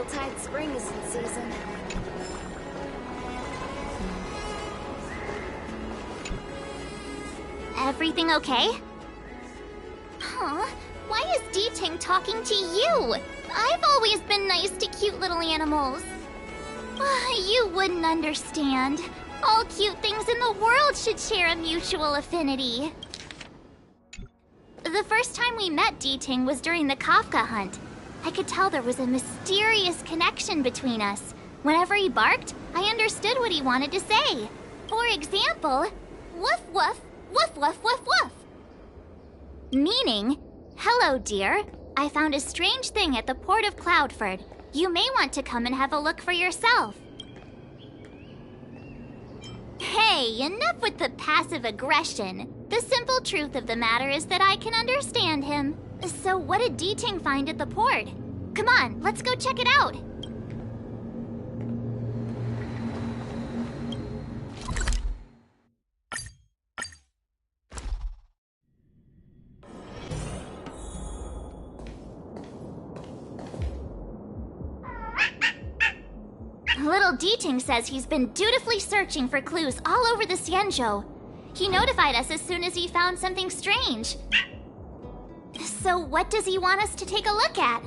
Yuletide spring is in season. Everything okay? Huh? Why is D-Ting talking to you? I've always been nice to cute little animals. You wouldn't understand. All cute things in the world should share a mutual affinity. The first time we met D-Ting was during the Kafka hunt. I could tell there was a mysterious connection between us. Whenever he barked, I understood what he wanted to say. For example, woof woof, woof woof woof woof. Meaning, hello dear, I found a strange thing at the port of Cloudford. You may want to come and have a look for yourself. Hey, enough with the passive aggression. The simple truth of the matter is that I can understand him. So what did D-Ting find at the port? Come on, let's go check it out. Little D-Ting says he's been dutifully searching for clues all over the Xianzhou. He notified us as soon as he found something strange. So what does he want us to take a look at?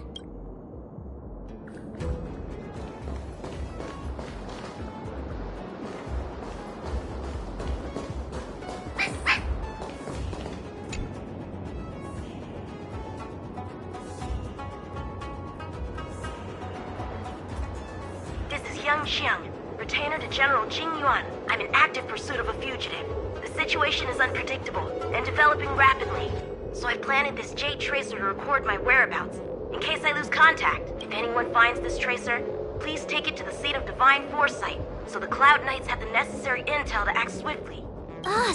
This is Yang Xiang, retainer to General Jing Yuan. I'm in active pursuit of a fugitive. The situation is unpredictable and developing rapidly. So I planted this jade tracer to record my whereabouts, in case I lose contact. If anyone finds this tracer, please take it to the seat of divine foresight, so the Cloud Knights have the necessary intel to act swiftly.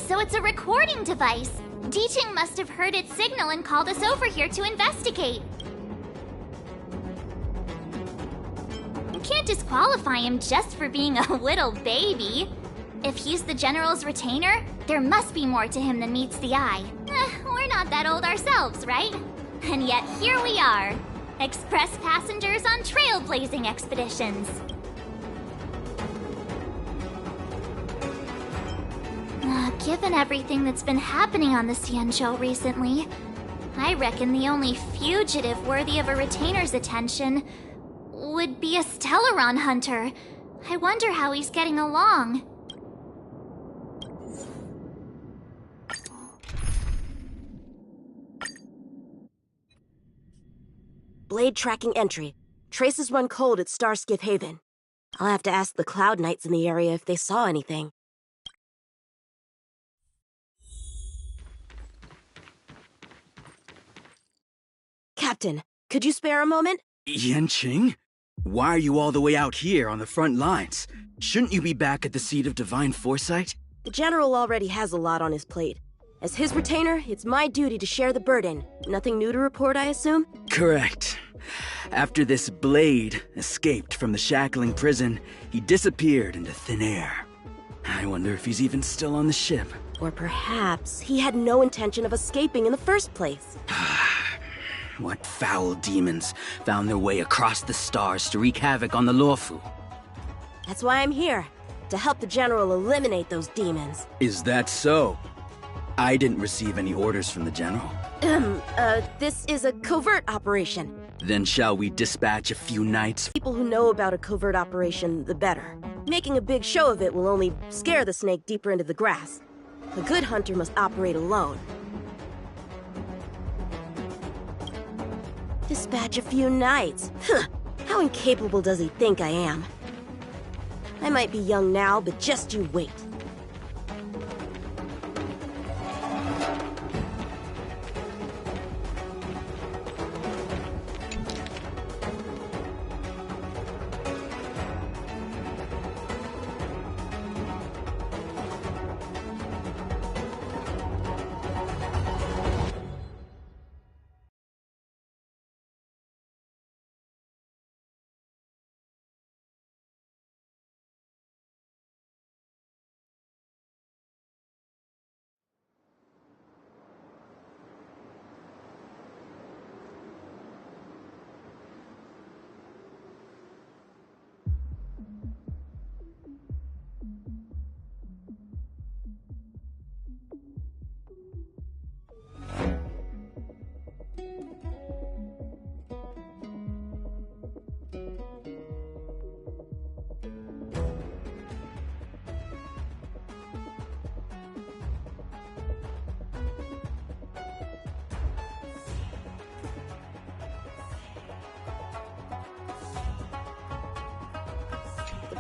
So it's a recording device. D-Ting must have heard its signal and called us over here to investigate. You can't disqualify him just for being a little baby. If he's the General's retainer, there must be more to him than meets the eye. We're not that old ourselves, right? And yet here we are, express passengers on trailblazing expeditions. Given everything that's been happening on the Xianzhou recently, I reckon the only fugitive worthy of a retainer's attention would be a Stellaron hunter. I wonder how he's getting along. Blade tracking entry. Traces run cold at Starskiff Haven. I'll have to ask the Cloud Knights in the area if they saw anything. Captain, could you spare a moment? Yanqing? Why are you all the way out here on the front lines? Shouldn't you be back at the seat of divine foresight? The General already has a lot on his plate. As his retainer, it's my duty to share the burden. Nothing new to report, I assume? Correct. After this Blade escaped from the shackling prison, he disappeared into thin air. I wonder if he's even still on the ship. Or perhaps he had no intention of escaping in the first place. What foul demons found their way across the stars to wreak havoc on the Luofu? That's why I'm here, to help the General eliminate those demons. Is that so? I didn't receive any orders from the General. This is a covert operation. Then shall we dispatch a few knights? People who know about a covert operation, the better. Making a big show of it will only scare the snake deeper into the grass. A good hunter must operate alone. Dispatch a few knights. Huh. How incapable does he think I am? I might be young now, but just you wait.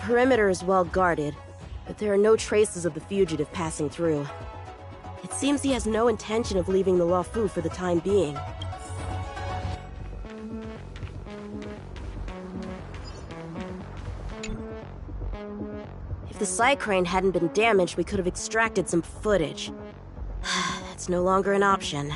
perimeter is well guarded, but there are no traces of the fugitive passing through. It seems he has no intention of leaving the Luofu for the time being. If the side crane hadn't been damaged, we could have extracted some footage. That's no longer an option.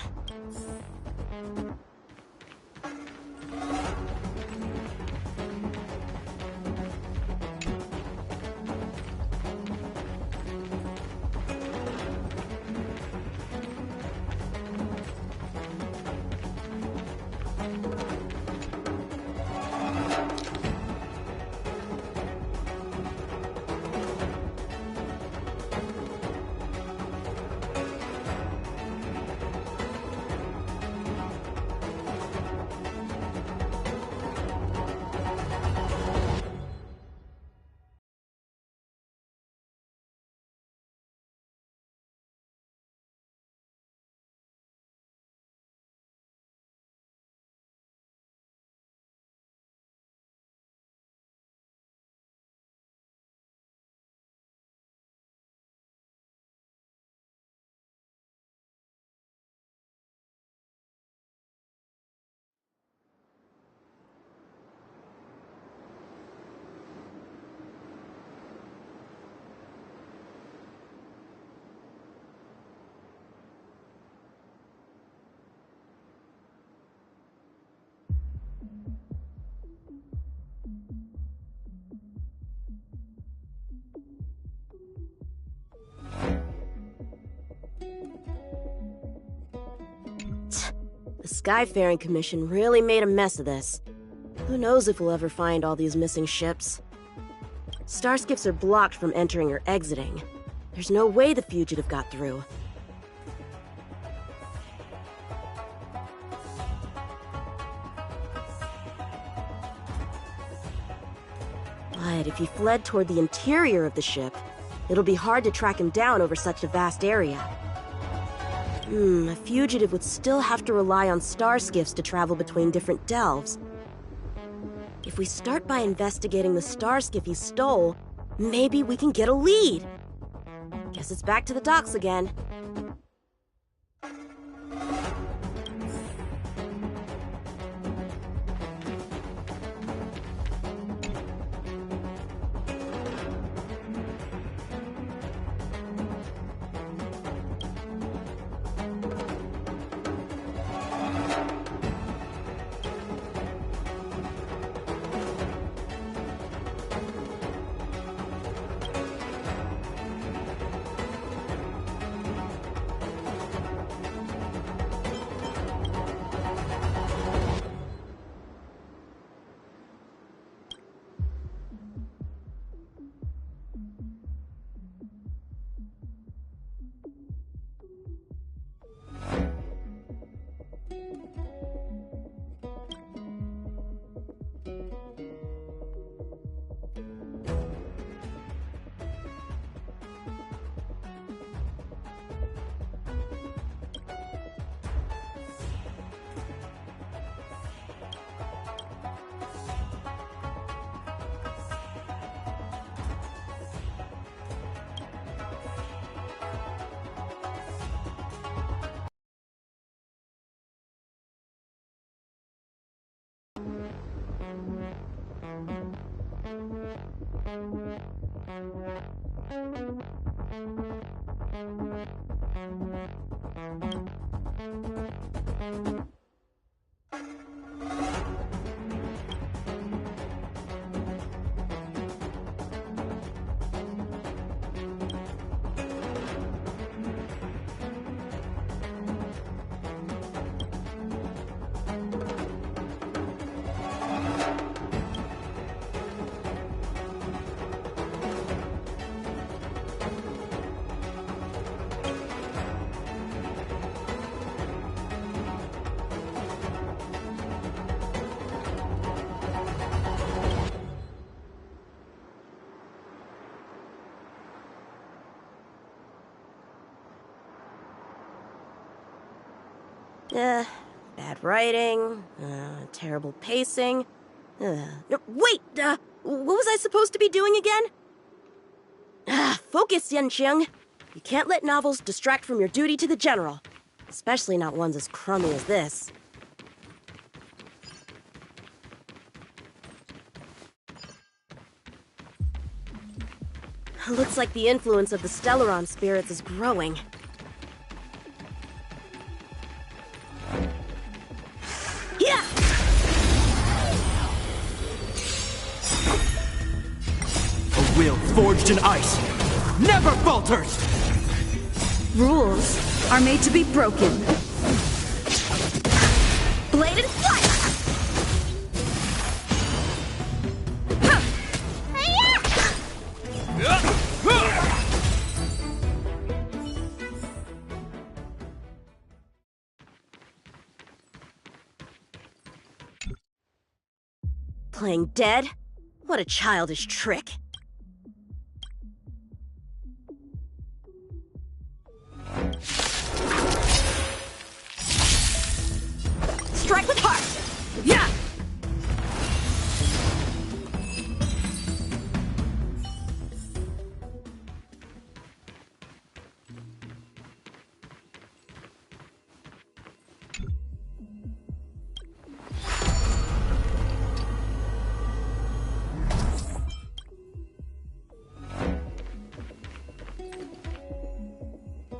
The Skyfaring Commission really made a mess of this. Who knows if we'll ever find all these missing ships? Starskiffs are blocked from entering or exiting. There's no way the fugitive got through. But if he fled toward the interior of the ship, it'll be hard to track him down over such a vast area. A fugitive would still have to rely on starskiffs to travel between different delves. If we start by investigating the starskiff he stole, maybe we can get a lead. Guess it's back to the docks again. Bad writing, terrible pacing. No, wait! What was I supposed to be doing again? Focus, Yanxiang. You can't let novels distract from your duty to the General. Especially not ones as crummy as this. Looks like the influence of the Stellaron spirits is growing. Yeah! A will forged in ice never falters! Rules are made to be broken. Blade and flight! Playing dead? What a childish trick. Strike with heart! Yeah!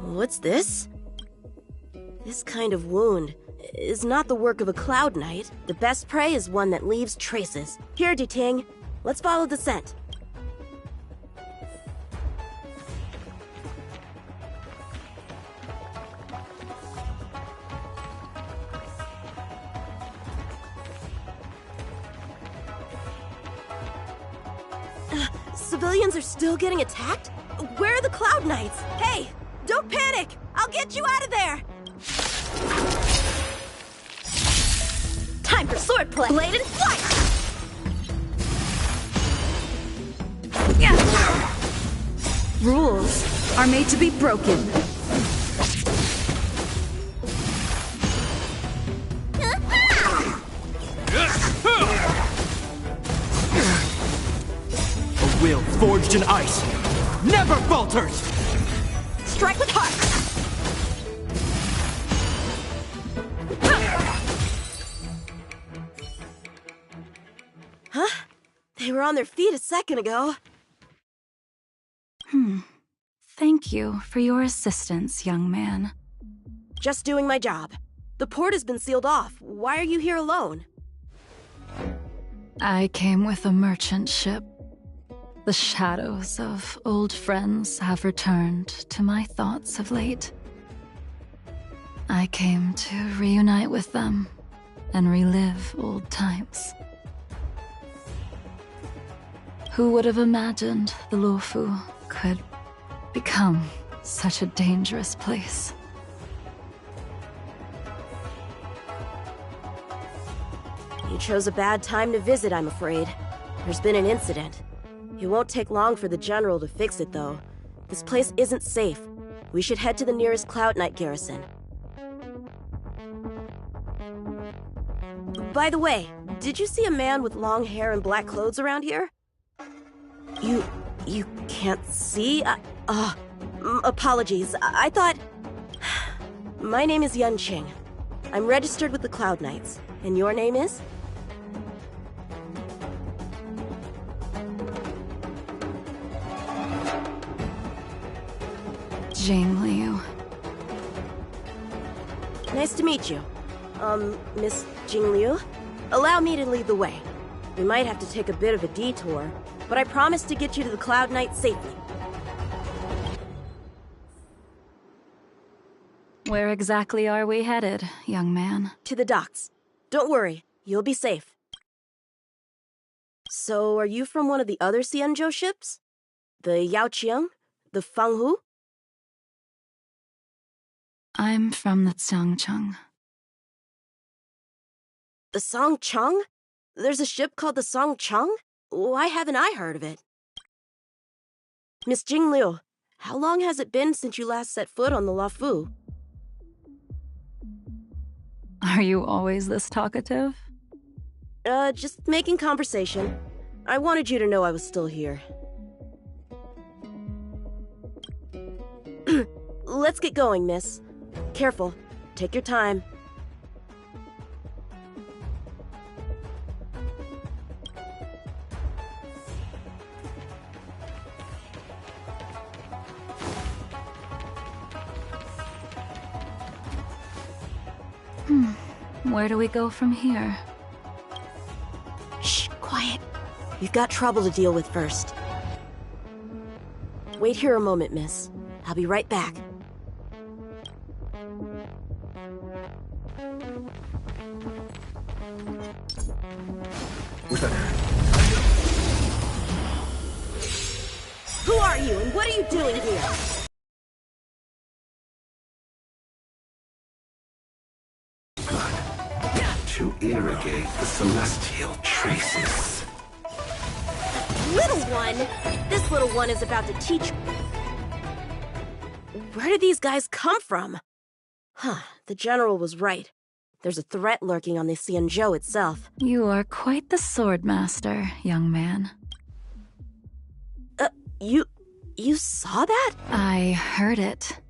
What's this? This kind of wound is not the work of a Cloud Knight. The best prey is one that leaves traces. Here, Duting. Let's follow the scent. Civilians are still getting attacked? Where are the Cloud Knights? Hey! Don't panic! I'll get you out of there! Time for swordplay! Blade and flight! Rules are made to be broken. A will forged in ice never falters! Strike with heart! Huh? They were on their feet a second ago. Thank you for your assistance, young man. Just doing my job. The port has been sealed off. Why are you here alone? I came with a merchant ship. The shadows of old friends have returned to my thoughts of late. I came to reunite with them and relive old times. Who would have imagined the Luofu could become such a dangerous place? You chose a bad time to visit, I'm afraid. There's been an incident. It won't take long for the General to fix it, though. This place isn't safe. We should head to the nearest Cloud Knight garrison. By the way, did you see a man with long hair and black clothes around here? You can't see? Apologies. I thought... My name is Yanqing. I'm registered with the Cloud Knights. And your name is? Jing Liu. Nice to meet you. Miss Jing Liu? Allow me to lead the way. We might have to take a bit of a detour, but I promise to get you to the Cloud Knight safely. Where exactly are we headed, young man? To the docks. Don't worry, you'll be safe. So, are you from one of the other Xianzhou ships? The Yaoqiang? The Fanghu? I'm from the Xiangcheng. The Songcheng? There's a ship called the Songcheng? Why haven't I heard of it? Miss Jing Liu, how long has it been since you last set foot on the Luofu? Are you always this talkative? Just making conversation. I wanted you to know I was still here. Let's get going, miss. Careful. Take your time. Where do we go from here? Shh, quiet. We've got trouble to deal with first. Wait here a moment, miss. I'll be right back. Who are you, and what are you doing here? To irrigate the celestial traces. Little one! This little one is about to teach... Where did these guys come from? Huh, the General was right. There's a threat lurking on the Xianzhou itself. You are quite the sword master, young man. You saw that? I heard it.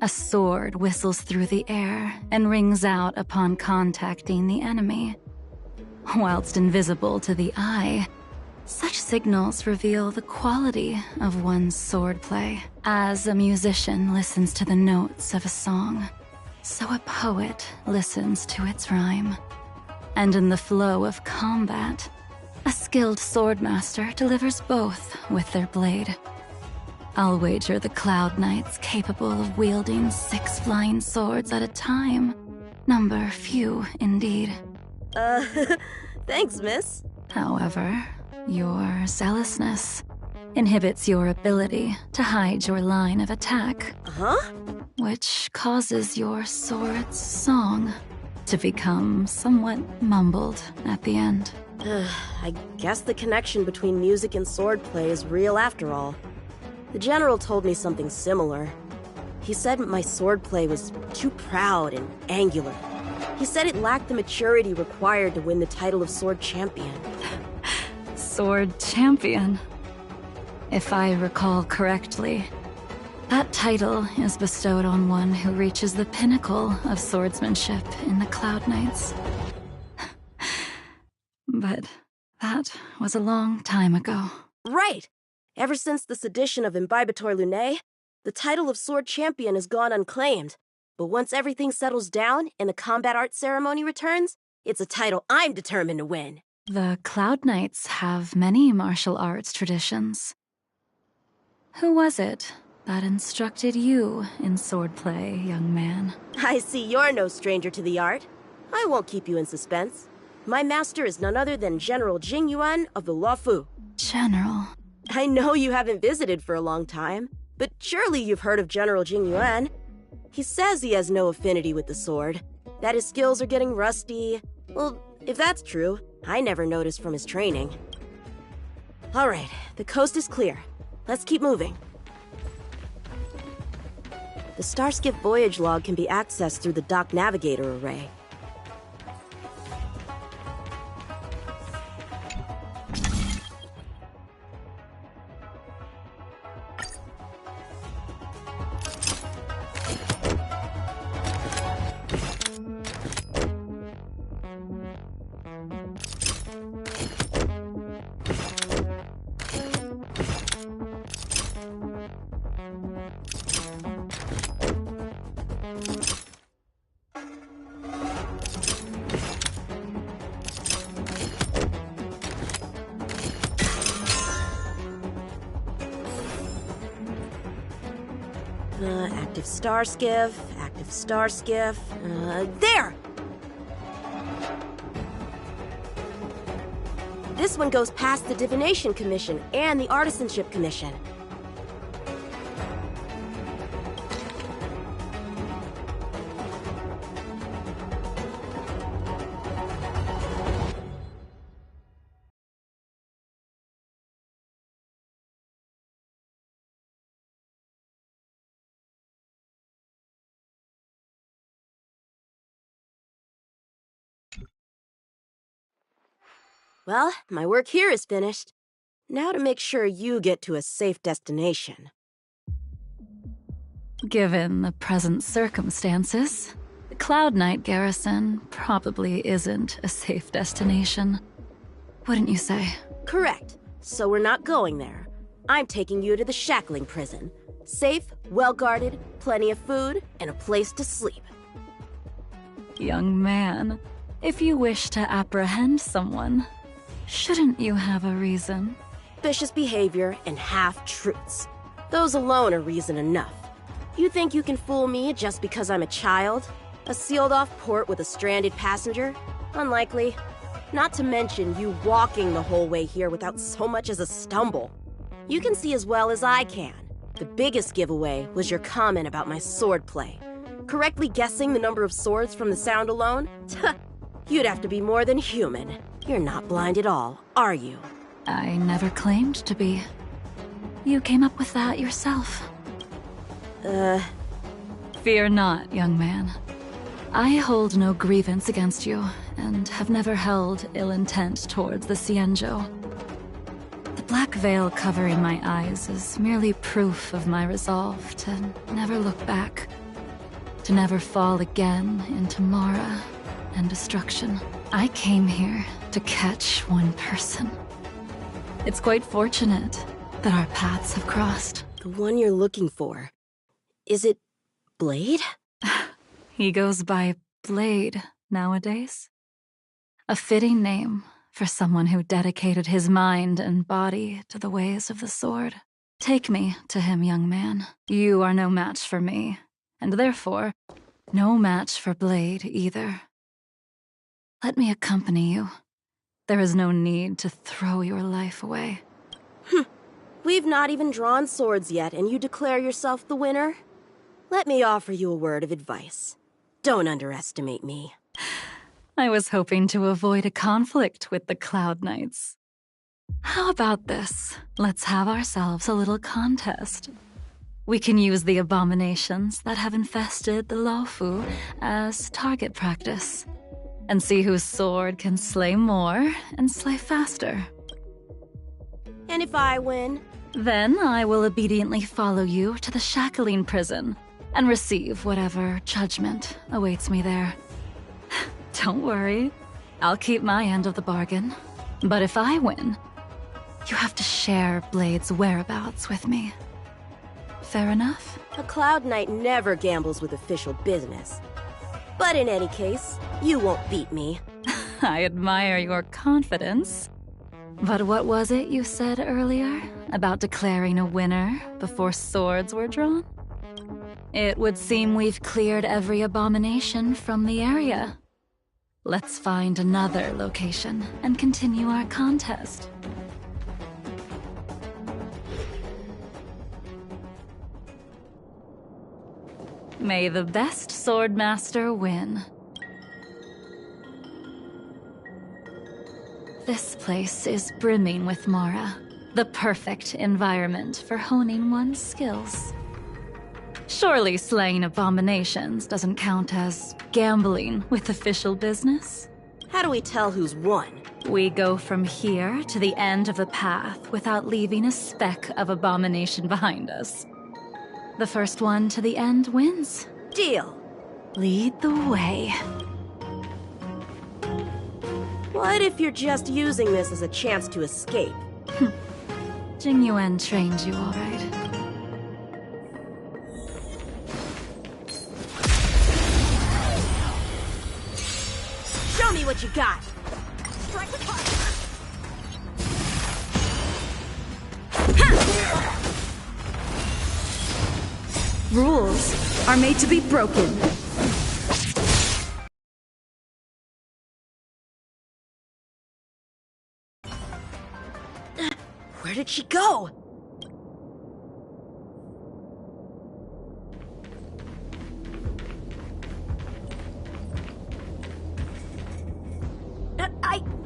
A sword whistles through the air and rings out upon contacting the enemy. Whilst invisible to the eye, such signals reveal the quality of one's swordplay. As a musician listens to the notes of a song, so a poet listens to its rhyme. And in the flow of combat, a skilled swordmaster delivers both with their blade. I'll wager the Cloud Knights capable of wielding 6 flying swords at a time. Number few, indeed. Thanks, miss. However, your zealousness inhibits your ability to hide your line of attack. Huh? Which causes your sword's song to become somewhat mumbled at the end. I guess the connection between music and swordplay is real after all. The General told me something similar. He said my swordplay was too proud and angular. He said it lacked the maturity required to win the title of Sword Champion. Sword Champion. If I recall correctly, that title is bestowed on one who reaches the pinnacle of swordsmanship in the Cloud Knights. But that was a long time ago. Right! Ever since the sedition of Imbibitor Lunae, the title of Sword Champion has gone unclaimed. But once everything settles down and the combat art ceremony returns, it's a title I'm determined to win. The Cloud Knights have many martial arts traditions. Who was it that instructed you in swordplay, young man? I see you're no stranger to the art. I won't keep you in suspense. My master is none other than General Jing Yuan of the Luofu. General. I know you haven't visited for a long time, but surely you've heard of General Jing Yuan. He says he has no affinity with the sword, that his skills are getting rusty. Well, if that's true, I never noticed from his training. All right, the coast is clear. Let's keep moving. The Starskiff voyage log can be accessed through the dock navigator array. Active Starskiff, there! This one goes past the Divination Commission and the Artisanship Commission. Well, my work here is finished. Now to make sure you get to a safe destination. Given the present circumstances, the Cloud Knight garrison probably isn't a safe destination. Wouldn't you say? Correct. So we're not going there. I'm taking you to the shackling prison. Safe, well-guarded, plenty of food, and a place to sleep. Young man, if you wish to apprehend someone, shouldn't you have a reason? Vicious behavior and half-truths. Those alone are reason enough. You think you can fool me just because I'm a child? A sealed-off port with a stranded passenger? Unlikely. Not to mention you walking the whole way here without so much as a stumble. You can see as well as I can. The biggest giveaway was your comment about my swordplay. Correctly guessing the number of swords from the sound alone? You'd have to be more than human. You're not blind at all, are you? I never claimed to be. You came up with that yourself. Fear not, young man. I hold no grievance against you, and have never held ill intent towards the Cienjo. The black veil covering my eyes is merely proof of my resolve to never look back. To never fall again into Mara and destruction. I came here to catch one person. It's quite fortunate that our paths have crossed. The one you're looking for. Is it Blade? He goes by Blade nowadays. A fitting name for someone who dedicated his mind and body to the ways of the sword. Take me to him, young man. You are no match for me, and therefore, no match for Blade either. Let me accompany you. There is no need to throw your life away. We've not even drawn swords yet, and you declare yourself the winner? Let me offer you a word of advice. Don't underestimate me. I was hoping to avoid a conflict with the Cloud Knights. How about this? Let's have ourselves a little contest. We can use the abominations that have infested the Luofu as target practice, and see whose sword can slay more and slay faster. And if I win? Then I will obediently follow you to the shackling prison and receive whatever judgment awaits me there. Don't worry, I'll keep my end of the bargain. But if I win, you have to share Blade's whereabouts with me. Fair enough? A Cloud Knight never gambles with official business. But in any case, you won't beat me. I admire your confidence. But what was it you said earlier about declaring a winner before swords were drawn? It would seem we've cleared every abomination from the area. Let's find another location and continue our contest. May the best swordmaster win. This place is brimming with Mara, the perfect environment for honing one's skills. Surely slaying abominations doesn't count as gambling with official business? How do we tell who's won? We go from here to the end of the path without leaving a speck of abomination behind us. The first one to the end wins. Deal. Lead the way. What if you're just using this as a chance to escape? Jingyuan trained you all right. Show me what you got! Rules are made to be broken. Where did she go?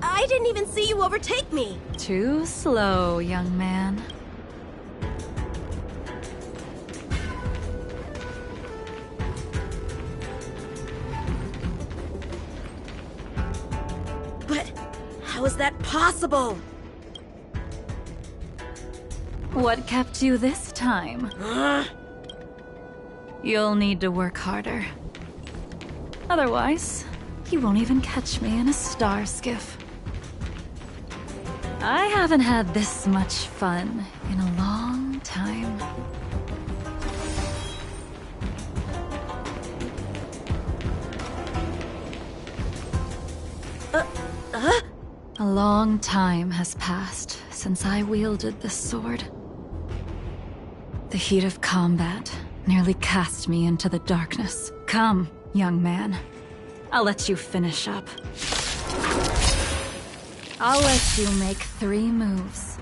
I didn't even see you overtake me. Too slow, young man. How is that possible? What kept you this time? You'll need to work harder. Otherwise, you won't even catch me in a star skiff. I haven't had this much fun in a long time. A long time has passed since I wielded this sword. The heat of combat nearly cast me into the darkness. Come, young man. I'll let you finish up. I'll let you make 3 moves.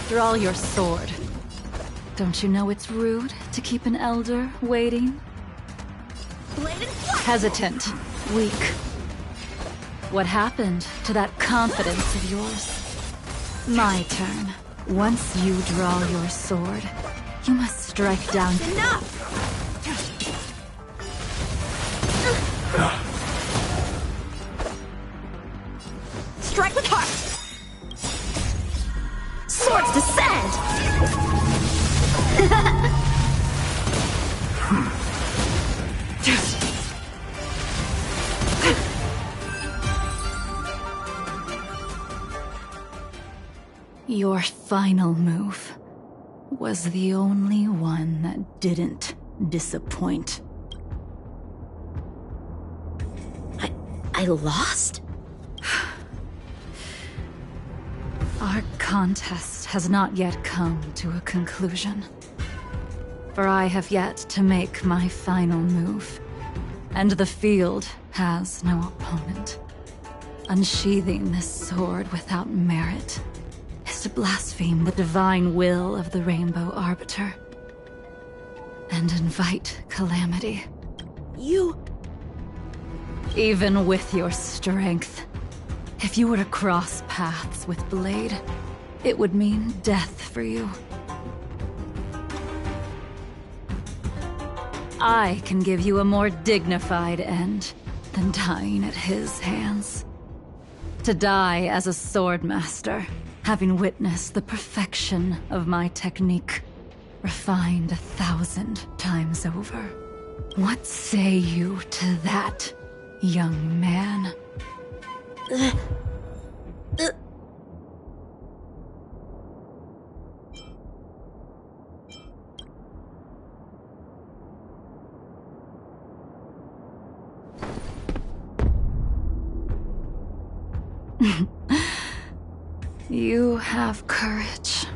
Draw your sword. Don't you know it's rude to keep an elder waiting? Hesitant, weak. What happened to that confidence of yours? My turn. Once you draw your sword, you must strike down. Enough! Strike with heart! Swords descend! Your final move was the only one that didn't disappoint. I lost? Our contest has not yet come to a conclusion. For I have yet to make my final move, and the field has no opponent. Unsheathing this sword without merit is to blaspheme the divine will of the Rainbow Arbiter, and invite calamity. You... Even with your strength, if you were to cross paths with Blade, it would mean death for you. I can give you a more dignified end than dying at his hands. To die as a swordmaster, having witnessed the perfection of my technique, refined 1,000 times over. What say you to that, young man? You have courage.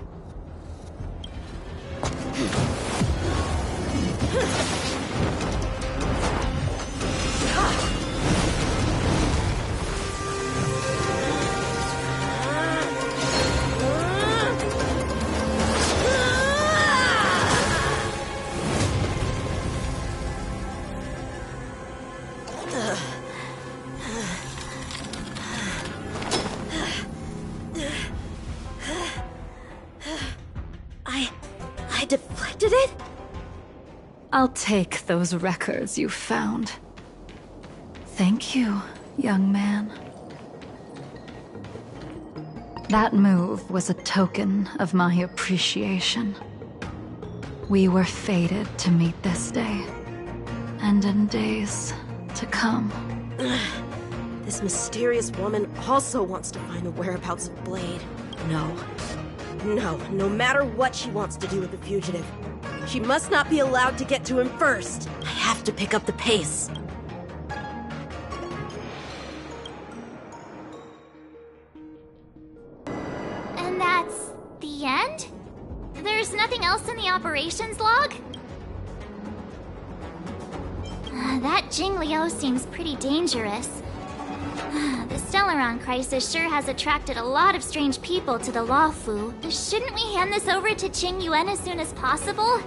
I deflected it? I'll take those records you found. Thank you, young man. That move was a token of my appreciation. We were fated to meet this day, and in days to come. This mysterious woman also wants to find the whereabouts of Blade. No matter what she wants to do with the fugitive, she must not be allowed to get to him first. I have to pick up the pace. And that's the end? There's nothing else in the operations log? That Jing Liu seems pretty dangerous. The Stellaron crisis sure has attracted a lot of strange people to the Luofu. Shouldn't we hand this over to Qing Yuan as soon as possible?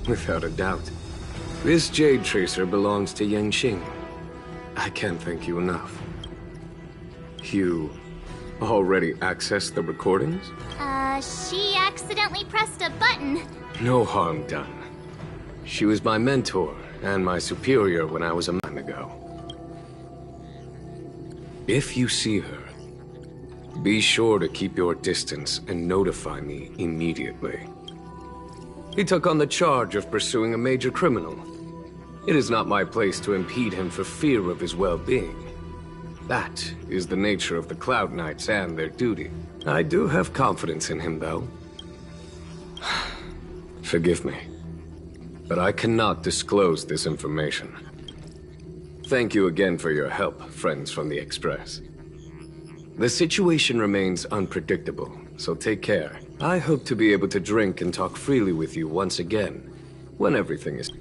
Without a doubt. This Jade Tracer belongs to Yangxing. I can't thank you enough. You already accessed the recordings? She accidentally pressed a button. No harm done. She was my mentor and my superior when I was a man ago. If you see her, be sure to keep your distance and notify me immediately. He took on the charge of pursuing a major criminal. It is not my place to impede him for fear of his well-being. That is the nature of the Cloud Knights and their duty. I do have confidence in him, though. Forgive me, but I cannot disclose this information. Thank you again for your help, friends from the Express. The situation remains unpredictable, so take care. I hope to be able to drink and talk freely with you once again, when everything is...